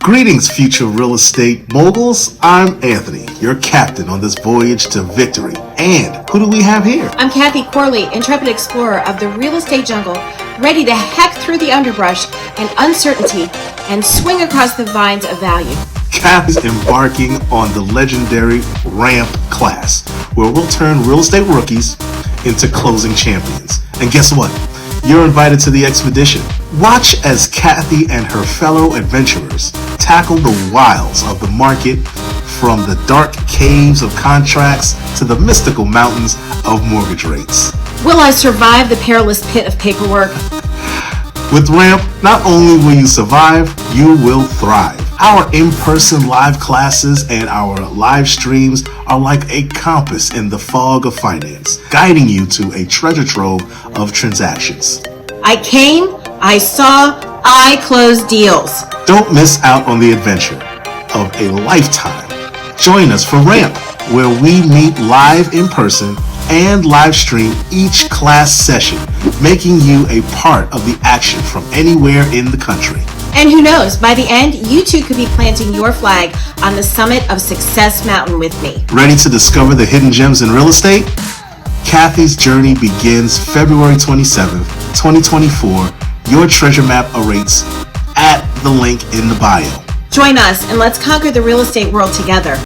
Greetings, future real estate moguls. I'm Anthony, your captain on this voyage to victory. And who do we have here? I'm Kathy Corley, intrepid explorer of the real estate jungle, ready to hack through the underbrush and uncertainty and swing across the vines of value. Kathy's embarking on the legendary RAMP class, where we'll turn real estate rookies into closing champions. And guess what? You're invited to the expedition. Watch as Kathy and her fellow adventurers tackle the wiles of the market, from the dark caves of contracts to the mystical mountains of mortgage rates. Will I survive the perilous pit of paperwork? With RAMP, not only will you survive, you will thrive. Our in-person live classes and our live streams are like a compass in the fog of finance, guiding you to a treasure trove of transactions. I came, I saw, I closed deals. Don't miss out on the adventure of a lifetime. Join us for RAMP, where we meet live in person and live stream each class session, making you a part of the action from anywhere in the country. And who knows, by the end, you too could be planting your flag on the summit of Success Mountain with me. Ready to discover the hidden gems in real estate? Kathy's journey begins February 27th, 2024. Your treasure map awaits at the link in the bio. Join us and let's conquer the real estate world together.